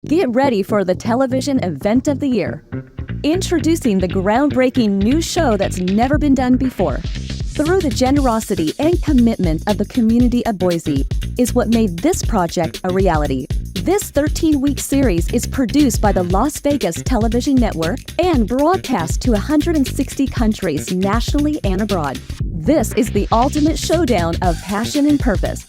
Get ready for the television event of the year. Introducing the groundbreaking new show that's never been done before. Through the generosity and commitment of the community of Boise is what made this project a reality. This 13-week series is produced by the Las Vegas Television Network and broadcast to 160 countries nationally and abroad. This is the ultimate showdown of passion and purpose.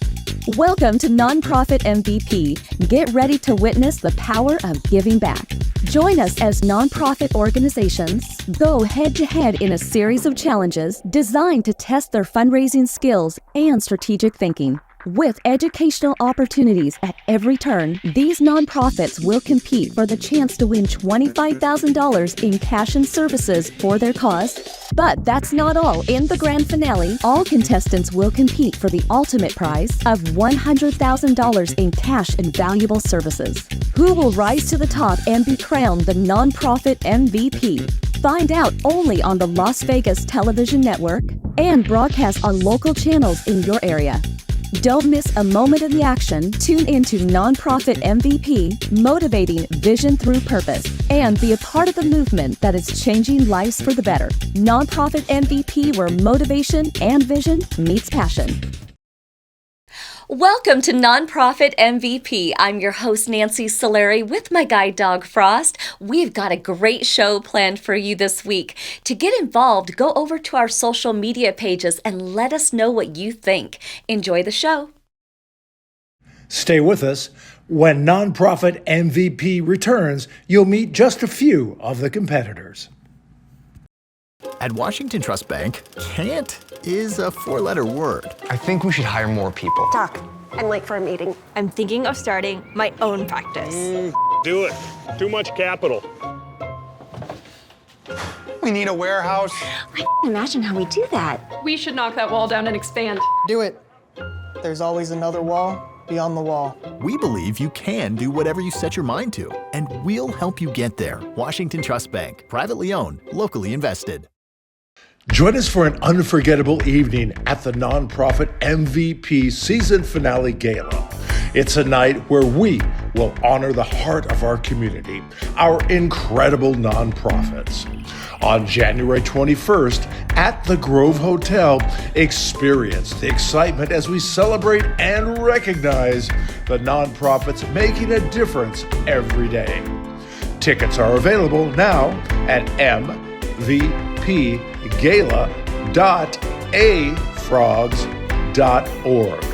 Welcome to Nonprofit MVP. Get ready to witness the power of giving back. Join us as nonprofit organizations go head-to-head in a series of challenges designed to test their fundraising skills and strategic thinking. With educational opportunities at every turn, these nonprofits will compete for the chance to win $25,000 in cash and services for their cause. But that's not all. In the grand finale, all contestants will compete for the ultimate prize of $100,000 in cash and valuable services. Who will rise to the top and be crowned the Nonprofit MVP? Find out only on the Las Vegas Television Network and broadcast on local channels in your area. Don't miss a moment of the action. Tune into Nonprofit MVP, motivating vision through purpose, and be a part of the movement that is changing lives for the better. Nonprofit MVP, where motivation and vision meets passion. Welcome to Nonprofit MVP. I'm your host, Nancy Solari, with my guide dog, Frost. We've got a great show planned for you this week. To get involved, go over to our social media pages and let us know what you think. Enjoy the show. Stay with us. When Nonprofit MVP returns, you'll meet just a few of the competitors. At Washington Trust Bank, can't is a four-letter word. I think we should hire more people. Doc, I'm late for a meeting. I'm thinking of starting my own practice. Do it. Too much capital. We need a warehouse. I can't imagine how we do that. We should knock that wall down and expand. Do it. There's always another wall beyond the wall. We believe you can do whatever you set your mind to, and we'll help you get there. Washington Trust Bank, privately owned, locally invested. Join us for an unforgettable evening at the Nonprofit MVP Season Finale Gala. It's a night where we will honor the heart of our community, our incredible nonprofits. On January 21st at the Grove Hotel, experience the excitement as we celebrate and recognize the nonprofits making a difference every day. Tickets are available now at mvpgala.afrogs.org.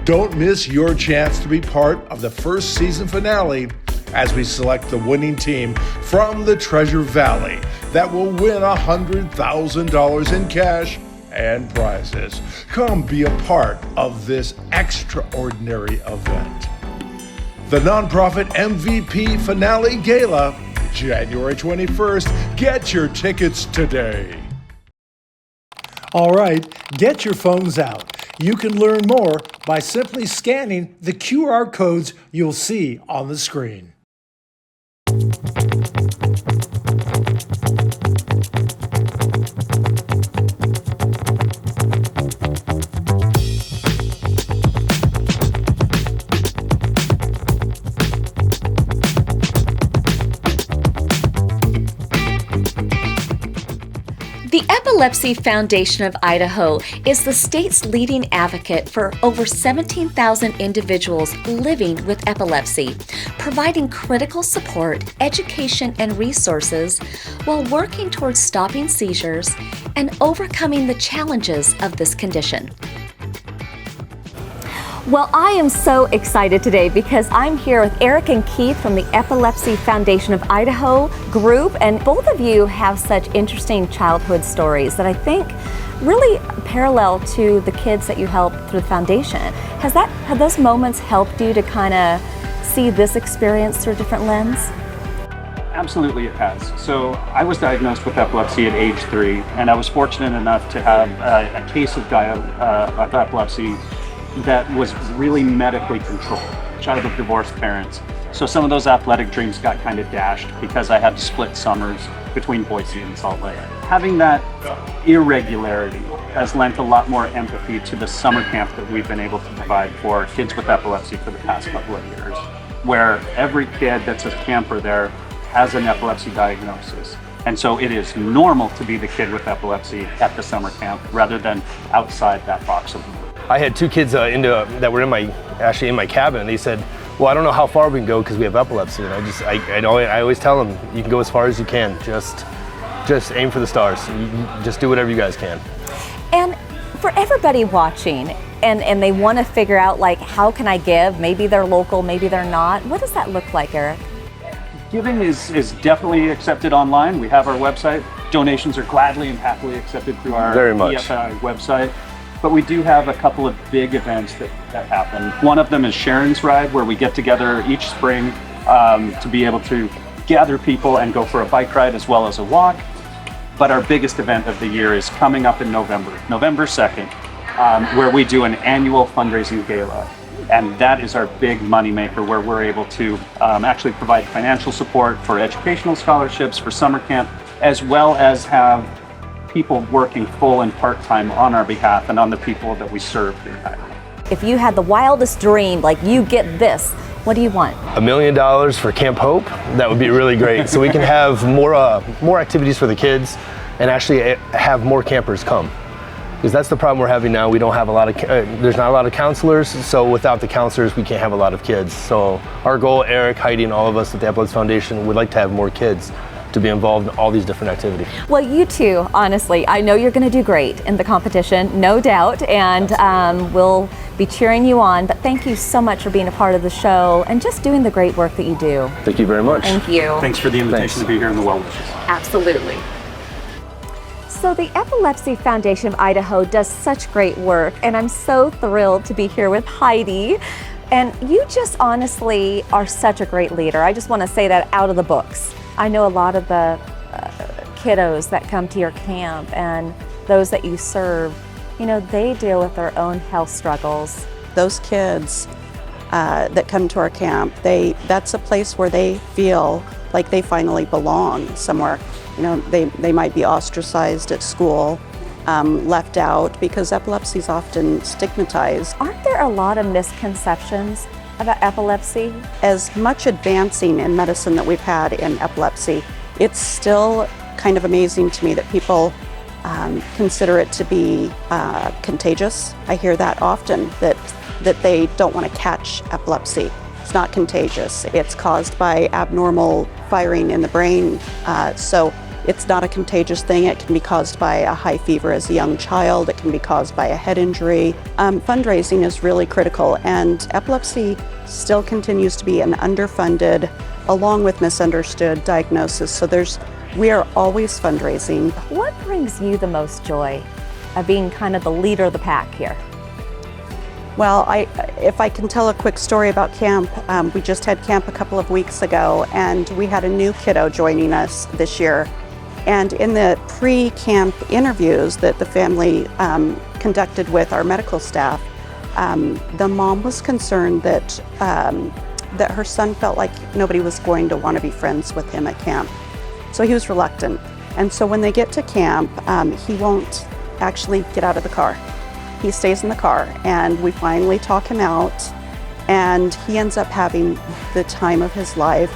Don't miss your chance to be part of the first season finale as we select the winning team from the Treasure Valley that will win $100,000 in cash and prizes. Come be a part of this extraordinary event. The Nonprofit MVP Finale Gala, January 21st. Get your tickets today. All right, get your phones out. You can learn more by simply scanning the QR codes you'll see on the screen. The Epilepsy Foundation of Idaho is the state's leading advocate for over 17,000 individuals living with epilepsy, providing critical support, education, and resources while working towards stopping seizures and overcoming the challenges of this condition. Well, I am so excited today because I'm here with Eric and Keith from the Epilepsy Foundation of Idaho group, and both of you have such interesting childhood stories that I think really parallel to the kids that you help through the foundation. Have those moments helped you to kind of see this experience through a different lens? Absolutely it has. So I was diagnosed with epilepsy at age 3, and I was fortunate enough to have a case of epilepsy that was really medically controlled. Child of divorced parents. So some of those athletic dreams got kind of dashed because I had to split summers between Boise and Salt Lake. Having that irregularity has lent a lot more empathy to the summer camp that we've been able to provide for kids with epilepsy for the past couple of years. where every kid that's a camper there has an epilepsy diagnosis. And so it is normal to be the kid with epilepsy at the summer camp rather than outside that box of. I had two kids that were in my cabin, and they said, well, I don't know how far we can go because we have epilepsy. And I always tell them, you can go as far as you can. Just aim for the stars. Just do whatever you guys can. And for everybody watching, and they want to figure out, like, how can I give? Maybe they're local, maybe they're not. What does that look like, Eric? Giving is definitely accepted online. We have our website. Donations are gladly and happily accepted through our EFI website. But we do have a couple of big events that happen. One of them is Sharon's Ride, where we get together each spring to be able to gather people and go for a bike ride as well as a walk. But our biggest event of the year is coming up in November 2nd, where we do an annual fundraising gala. And that is our big moneymaker, where we're able to actually provide financial support for educational scholarships, for summer camp, as well as have people working full and part-time on our behalf and on the people that we serve through that. If you had the wildest dream, like, you get this, what do you want? $1 million for Camp Hope. That would be really great. So we can have more activities for the kids and actually have more campers come. Because that's the problem we're having now. We don't have a lot of, there's not a lot of counselors. So without the counselors, we can't have a lot of kids. So our goal, Eric, Heidi, and all of us at the Epilepsy Foundation would like to have more kids to be involved in all these different activities. Well, you two, honestly, I know you're going to do great in the competition, no doubt, and we'll be cheering you on. But thank you so much for being a part of the show and just doing the great work that you do. Thank you very much. Thank you. Thanks for the invitation to be here in the Well Wishes. Absolutely. So the Epilepsy Foundation of Idaho does such great work, and I'm so thrilled to be here with Heidi. And you just honestly are such a great leader. I just want to say that out of the books. I know a lot of the kiddos that come to your camp and those that you serve, you know, they deal with their own health struggles. Those kids that come to our camp, that's a place where they feel like they finally belong somewhere. You know, they might be ostracized at school, left out, because epilepsy is often stigmatized. Aren't there a lot of misconceptions about epilepsy? As much advancing in medicine that we've had in epilepsy, it's still kind of amazing to me that people consider it to be contagious. I hear that often, that they don't want to catch epilepsy. It's not contagious. It's caused by abnormal firing in the brain. So it's not a contagious thing. It can be caused by a high fever as a young child. It can be caused by a head injury. Fundraising is really critical, and epilepsy still continues to be an underfunded, along with misunderstood diagnosis. So we are always fundraising. What brings you the most joy of being kind of the leader of the pack here? Well, if I can tell a quick story about camp, we just had camp a couple of weeks ago, and we had a new kiddo joining us this year. And in the pre-camp interviews that the family conducted with our medical staff, the mom was concerned that her son felt like nobody was going to want to be friends with him at camp. So he was reluctant. And so when they get to camp, he won't actually get out of the car. He stays in the car, and we finally talk him out, and he ends up having the time of his life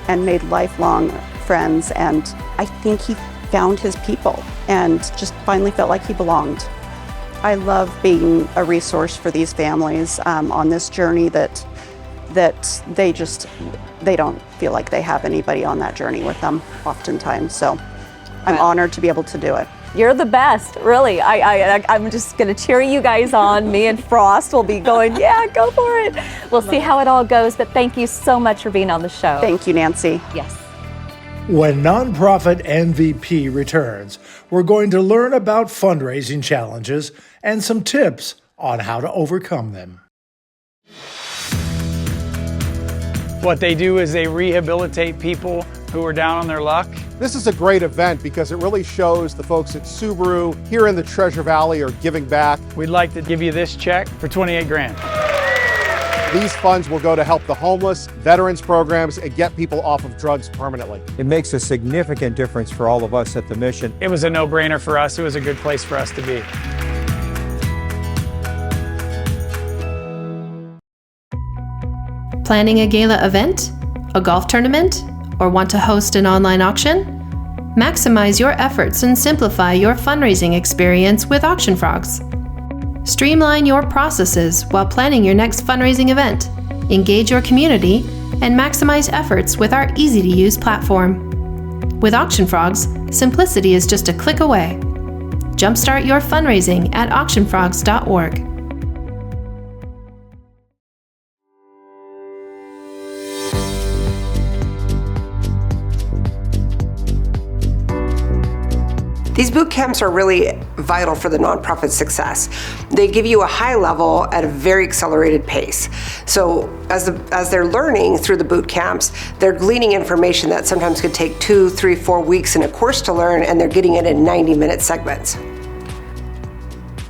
and made lifelong friends, and I think he found his people and just finally felt like he belonged. I love being a resource for these families on this journey that they don't feel like they have anybody on that journey with them oftentimes. So I'm honored to be able to do it. You're the best, really. I'm just going to cheer you guys on. Me and Frost will be going, yeah, go for it. We'll see how it all goes, but thank you so much for being on the show. Thank you, Nancy. Yes. When Nonprofit MVP returns, we're going to learn about fundraising challenges and some tips on how to overcome them. What they do is they rehabilitate people who are down on their luck. This is a great event because it really shows the folks at Subaru here in the Treasure Valley are giving back. We'd like to give you this check for $28,000. These funds will go to help the homeless, veterans programs, and get people off of drugs permanently. It makes a significant difference for all of us at the mission. It was a no-brainer for us. It was a good place for us to be. Planning a gala event, a golf tournament, or want to host an online auction? Maximize your efforts and simplify your fundraising experience with Auction Frogs. Streamline your processes while planning your next fundraising event. Engage your community and maximize efforts with our easy-to-use platform. With Auction Frogs, simplicity is just a click away. Jumpstart your fundraising at auctionfrogs.org. These boot camps are really vital for the nonprofit success. They give you a high level at a very accelerated pace. So as they're learning through the boot camps, they're gleaning information that sometimes could take 2, 3, 4 weeks in a course to learn, and they're getting it in 90-minute segments.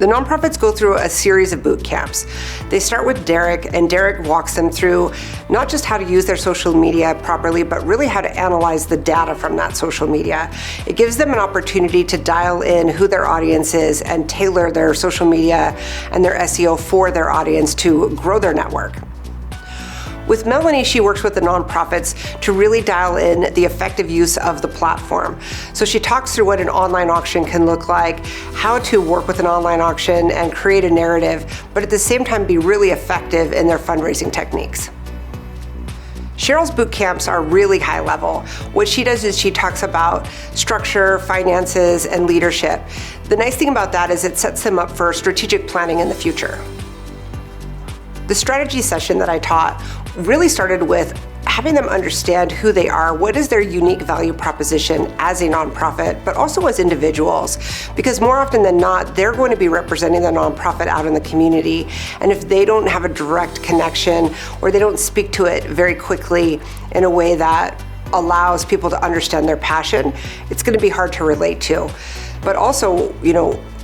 The nonprofits go through a series of boot camps. They start with Derek, and Derek walks them through not just how to use their social media properly, but really how to analyze the data from that social media. It gives them an opportunity to dial in who their audience is and tailor their social media and their SEO for their audience to grow their network. With Melanie, she works with the nonprofits to really dial in the effective use of the platform. So she talks through what an online auction can look like, how to work with an online auction and create a narrative, but at the same time be really effective in their fundraising techniques. Cheryl's boot camps are really high level. What she does is she talks about structure, finances, and leadership. The nice thing about that is it sets them up for strategic planning in the future. The strategy session that I taught really started with having them understand who they are, what is their unique value proposition as a nonprofit, but also as individuals. Because more often than not, they're going to be representing the nonprofit out in the community. And if they don't have a direct connection or they don't speak to it very quickly in a way that allows people to understand their passion, it's going to be hard to relate to. But also,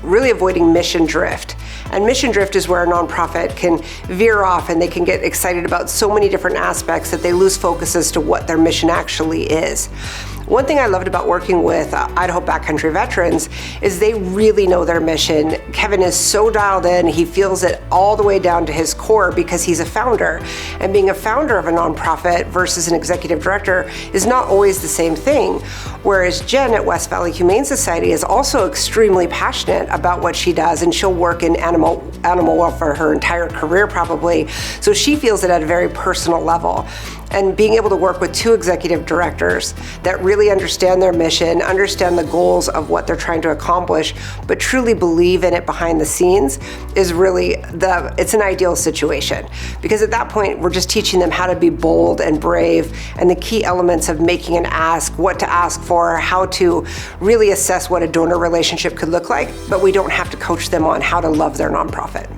really avoiding mission drift. And mission drift is where a nonprofit can veer off and they can get excited about so many different aspects that they lose focus as to what their mission actually is. One thing I loved about working with Idaho Backcountry Veterans is they really know their mission. Kevin is so dialed in, he feels it all the way down to his core because he's a founder. And being a founder of a nonprofit versus an executive director is not always the same thing. Whereas Jen at West Valley Humane Society is also extremely passionate about what she does, and she'll work in animal welfare her entire career probably. So she feels it at a very personal level. And being able to work with 2 executive directors that really understand their mission, understand the goals of what they're trying to accomplish, but truly believe in it behind the scenes is really it's an ideal situation. Because at that point, we're just teaching them how to be bold and brave and the key elements of making an ask, what to ask for, how to really assess what a donor relationship could look like, but we don't have to coach them on how to love their nonprofit.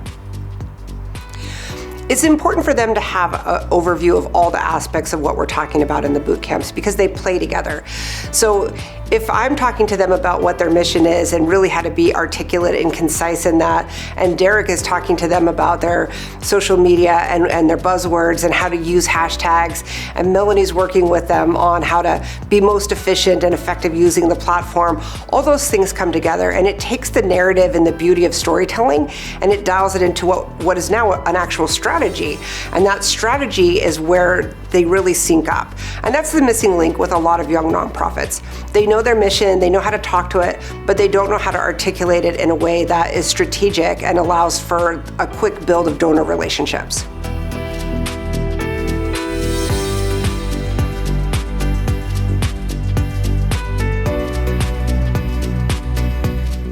It's important for them to have an overview of all the aspects of what we're talking about in the boot camps because they play together. So if I'm talking to them about what their mission is and really how to be articulate and concise in that, and Derek is talking to them about their social media and their buzzwords and how to use hashtags, and Melanie's working with them on how to be most efficient and effective using the platform, all those things come together and it takes the narrative and the beauty of storytelling and it dials it into what is now an actual strategy. And that strategy is where they really sync up. And that's the missing link with a lot of young nonprofits. They know their mission, they know how to talk to it, but they don't know how to articulate it in a way that is strategic and allows for a quick build of donor relationships.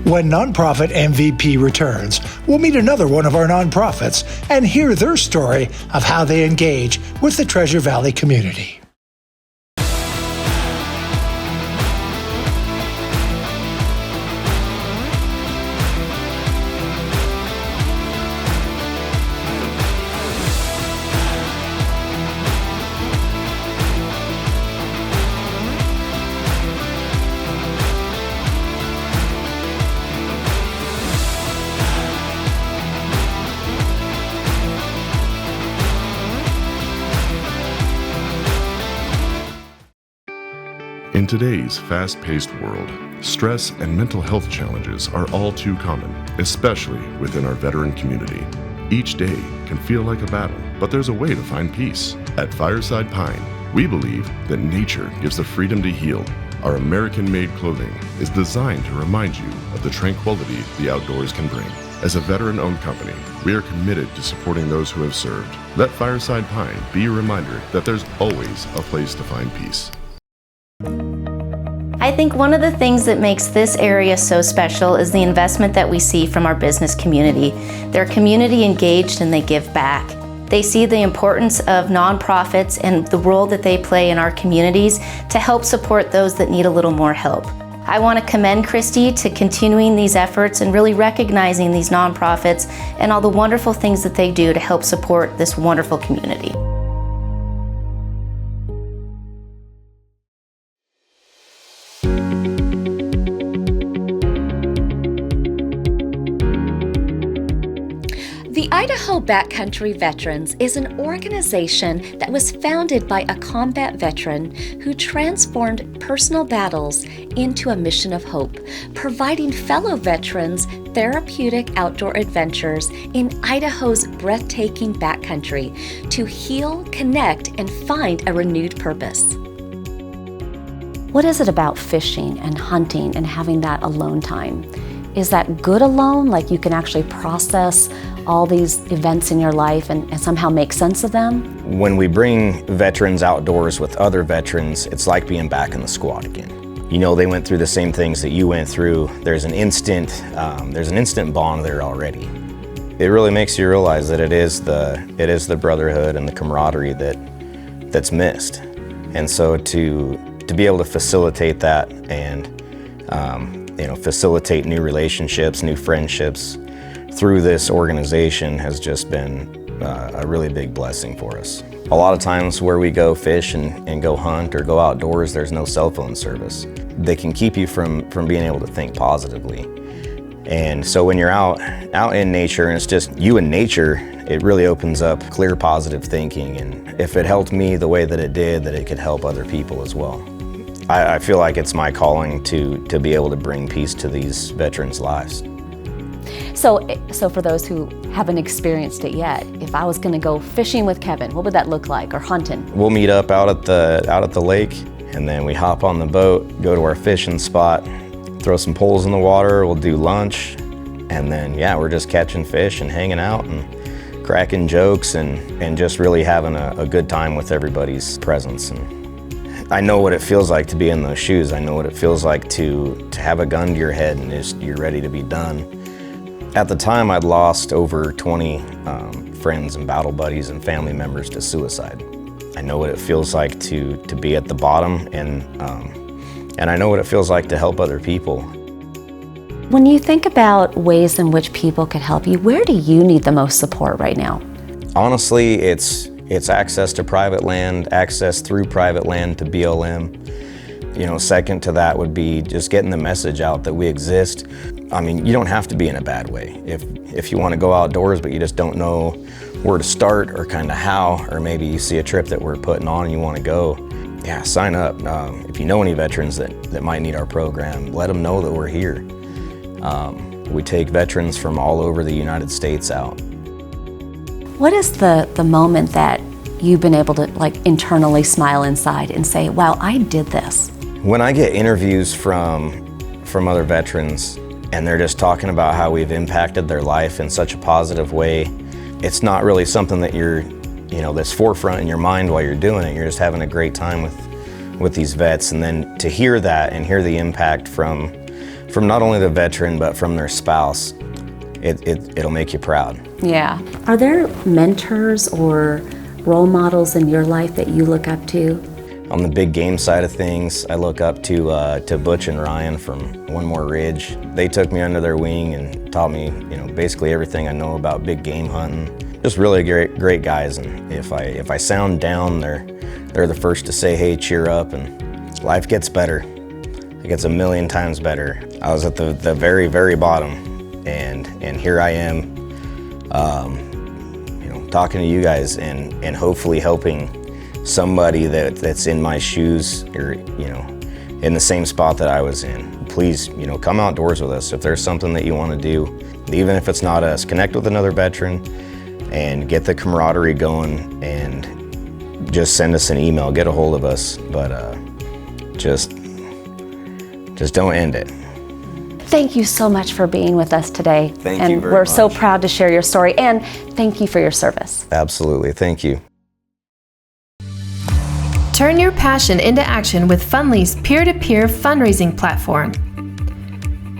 When Nonprofit MVP returns, we'll meet another one of our nonprofits and hear their story of how they engage with the Treasure Valley community. In today's fast-paced world, stress and mental health challenges are all too common, especially within our veteran community. Each day can feel like a battle, but there's a way to find peace. At Fireside Pine, we believe that nature gives the freedom to heal. Our American-made clothing is designed to remind you of the tranquility the outdoors can bring. As a veteran-owned company, we are committed to supporting those who have served. Let Fireside Pine be a reminder that there's always a place to find peace. I think one of the things that makes this area so special is the investment that we see from our business community. They're community engaged and they give back. They see the importance of nonprofits and the role that they play in our communities to help support those that need a little more help. I want to commend Christy to continuing these efforts and really recognizing these nonprofits and all the wonderful things that they do to help support this wonderful community. The Idaho Backcountry Veterans is an organization that was founded by a combat veteran who transformed personal battles into a mission of hope, providing fellow veterans therapeutic outdoor adventures in Idaho's breathtaking backcountry to heal, connect, and find a renewed purpose. What is it about fishing and hunting and having that alone time? Is that good alone, like you can actually process all these events in your life and somehow make sense of them? When we bring veterans outdoors with other veterans, it's like being back in the squad again. You know, they went through the same things that you went through. There's an instant bond there already. It really makes you realize that it is the brotherhood and the camaraderie that's missed. And so to be able to facilitate that and facilitate new relationships, new friendships through this organization has just been a really big blessing for us. A lot of times where we go fish and go hunt or go outdoors, there's no cell phone service. They can keep you from being able to think positively. And so when you're out in nature and it's just you and nature, it really opens up clear, positive thinking. And if it helped me the way that it did, that it could help other people as well. I feel like it's my calling to be able to bring peace to these veterans' lives. So for those who haven't experienced it yet, if I was going to go fishing with Kevin, what would that look like, or hunting? We'll meet up out at the lake, and then we hop on the boat, go to our fishing spot, throw some poles in the water, we'll do lunch, and then we're just catching fish and hanging out and cracking jokes and just really having a good time with everybody's presence. And I know what it feels like to be in those shoes. I know what it feels like to have a gun to your head and you're ready to be done. At the time, I'd lost over 20 friends and battle buddies and family members to suicide. I know what it feels like to be at the bottom, and I know what it feels like to help other people. When you think about ways in which people could help you, where do you need the most support right now? Honestly, it's access to private land, access through private land to BLM. Second to that would be just getting the message out that we exist. I mean, you don't have to be in a bad way. If you want to go outdoors but you just don't know where to start or kind of how, or maybe you see a trip that we're putting on and you want to go, sign up. If you know any veterans that might need our program, let them know that we're here. We take veterans from all over the United States out. What is the moment that you've been able to internally smile inside and say, wow, I did this? When I get interviews from other veterans and they're just talking about how we've impacted their life in such a positive way, it's not really something that that's forefront in your mind while you're doing it. You're just having a great time with these vets. And then to hear that and hear the impact from not only the veteran, but from their spouse, it'll make you proud. Yeah. Are there mentors or role models in your life that you look up to? On the big game side of things, I look up to Butch and Ryan from One More Ridge. They took me under their wing and taught me, basically everything I know about big game hunting. Just really great guys, and if I sound down, they're the first to say, hey, cheer up, and life gets better. It gets a million times better. I was at the very, very bottom, and here I am, talking to you guys and hopefully helping somebody that's in my shoes or in the same spot that I was in. Please, come outdoors with us. If there's something that you want to do, even if it's not us, connect with another veteran and get the camaraderie going and just send us an email, get a hold of us, but just don't end it. Thank you so much for being with us today. Thank and you very we're so much. proud to share your story, and thank you for your service. Absolutely, thank you. Turn your passion into action with Fundly's peer-to-peer fundraising platform.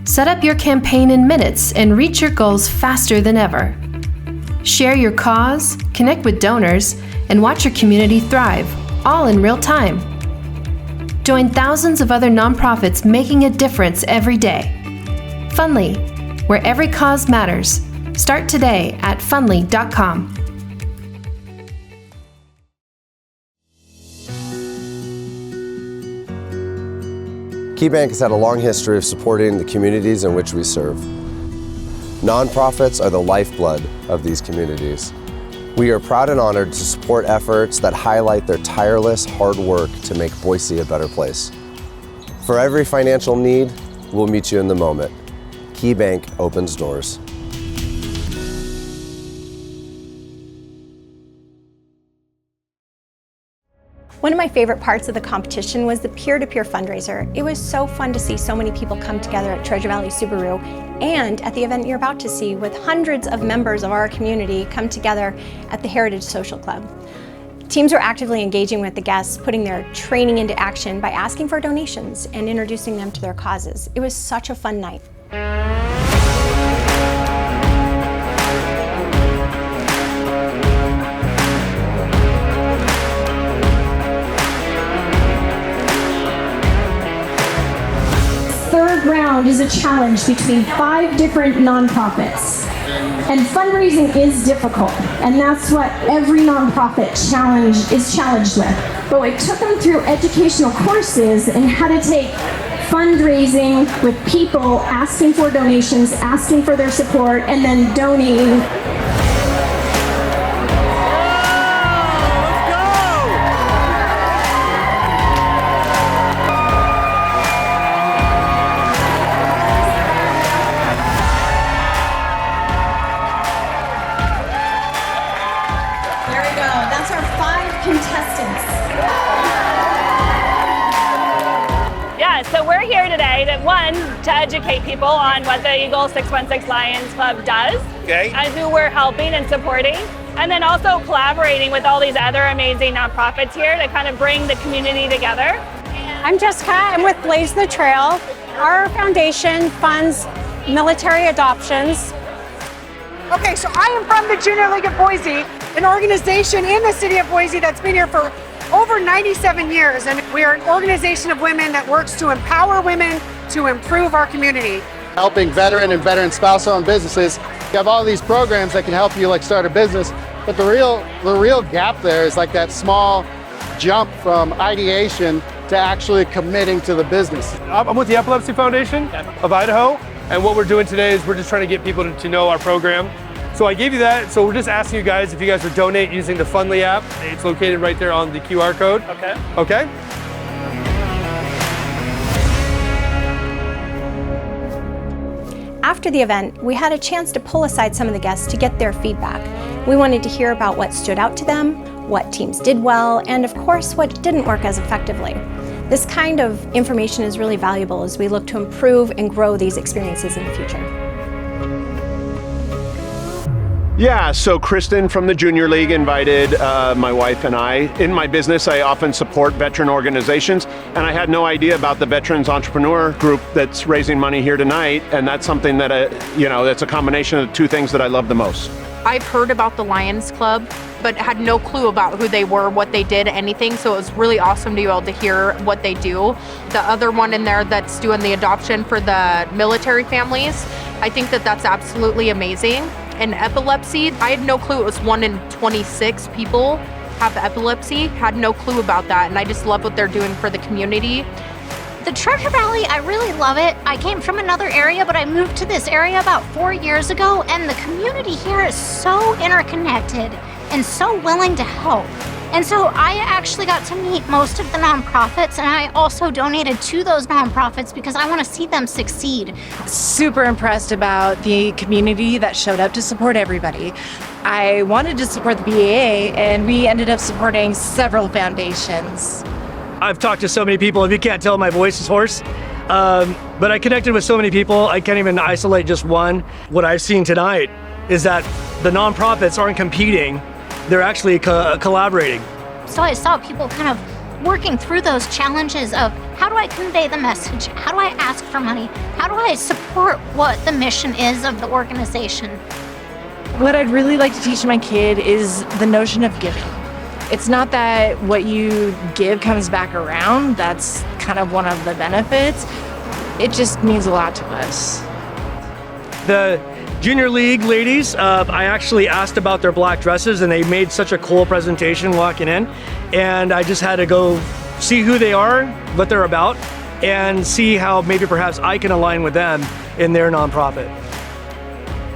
Set up your campaign in minutes and reach your goals faster than ever. Share your cause, connect with donors, and watch your community thrive, all in real time. Join thousands of other nonprofits making a difference every day. Fundly, where every cause matters. Start today at fundly.com. KeyBank has had a long history of supporting the communities in which we serve. Nonprofits are the lifeblood of these communities. We are proud and honored to support efforts that highlight their tireless hard work to make Boise a better place. For every financial need, we'll meet you in the moment. KeyBank opens doors. One of my favorite parts of the competition was the peer-to-peer fundraiser. It was so fun to see so many people come together at Treasure Valley Subaru and at the event you're about to see, with hundreds of members of our community come together at the Heritage Social Club. Teams were actively engaging with the guests, putting their training into action by asking for donations and introducing them to their causes. It was such a fun night. Third round is a challenge between 5 different nonprofits. And fundraising is difficult, and that's what every nonprofit challenge is challenged with. But we took them through educational courses and how to take fundraising with people asking for donations, asking for their support, and then donating. So we're here today to educate people on what the Eagle 616 Lions Club does, and who we're helping and supporting, and then also collaborating with all these other amazing nonprofits here to kind of bring the community together. I'm Jessica. I'm with Blaze the Trail. Our foundation funds military adoptions. Okay, so I am from the Junior League of Boise, an organization in the city of Boise that's been here for over 97 years, and we are an organization of women that works to empower women to improve our community. Helping veteran and veteran spouse-owned businesses. You have all these programs that can help you like start a business, but the real gap there is like that small jump from ideation to actually committing to the business. I'm with the Epilepsy Foundation of Idaho, and what we're doing today is we're just trying to get people to know our program. So I gave you that, so we're just asking you guys if you guys would donate using the Fundly app. It's located right there on the QR code. Okay. Okay? After the event, we had a chance to pull aside some of the guests to get their feedback. We wanted to hear about what stood out to them, what teams did well, and of course, what didn't work as effectively. This kind of information is really valuable as we look to improve and grow these experiences in the future. Yeah, so Kristen from the Junior League invited my wife and I. In my business, I often support veteran organizations, and I had no idea about the Veterans Entrepreneur Group that's raising money here tonight, and that's something that, that's a combination of the two things that I love the most. I've heard about the Lions Club, but had no clue about who they were, what they did, anything, so it was really awesome to be able to hear what they do. The other one in there that's doing the adoption for the military families, I think that that's absolutely amazing. And epilepsy, I had no clue it was 1 in 26 people have epilepsy, had no clue about that, and I just love what they're doing for the community. The Treasure Valley, I really love it. I came from another area, but I moved to this area about 4 years ago, and the community here is so interconnected and so willing to help. And so I actually got to meet most of the nonprofits, and I also donated to those nonprofits because I want to see them succeed. Super impressed about the community that showed up to support everybody. I wanted to support the BAA, and we ended up supporting several foundations. I've talked to so many people, if you can't tell, my voice is hoarse. But I connected with so many people, I can't even isolate just one. What I've seen tonight is that the nonprofits aren't competing, they're actually collaborating. So I saw people kind of working through those challenges of how do I convey the message? How do I ask for money? How do I support what the mission is of the organization? What I'd really like to teach my kid is the notion of giving. It's not that what you give comes back around. That's kind of one of the benefits. It just means a lot to us. The Junior League ladies, I actually asked about their black dresses, and they made such a cool presentation walking in. And I just had to go see who they are, what they're about, and see how maybe perhaps I can align with them in their nonprofit.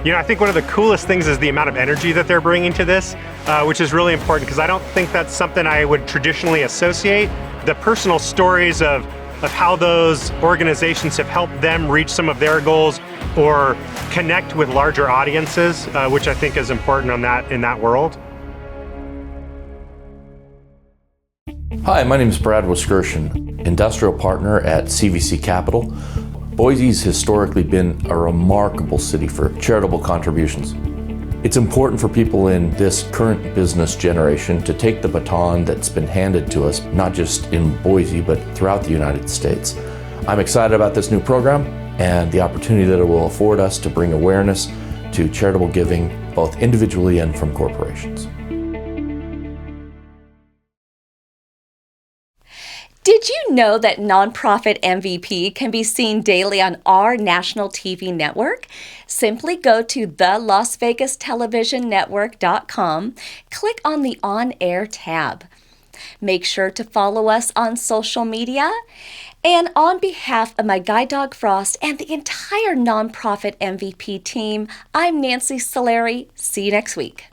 You know, I think one of the coolest things is the amount of energy that they're bringing to this, which is really important because I don't think that's something I would traditionally associate. The personal stories of how those organizations have helped them reach some of their goals or connect with larger audiences, which I think is important in that world. Hi, my name is Brad Wiskershon, industrial partner at CVC Capital. Boise's historically been a remarkable city for charitable contributions. It's important for people in this current business generation to take the baton that's been handed to us, not just in Boise, but throughout the United States. I'm excited about this new program and the opportunity that it will afford us to bring awareness to charitable giving, both individually and from corporations. Did you know that Nonprofit MVP can be seen daily on our national TV network? Simply go to thelasvegastelevisonnetwork.com, click on the On Air tab. Make sure to follow us on social media. And on behalf of my guide dog Frost and the entire Nonprofit MVP team, I'm Nancy Solari. See you next week.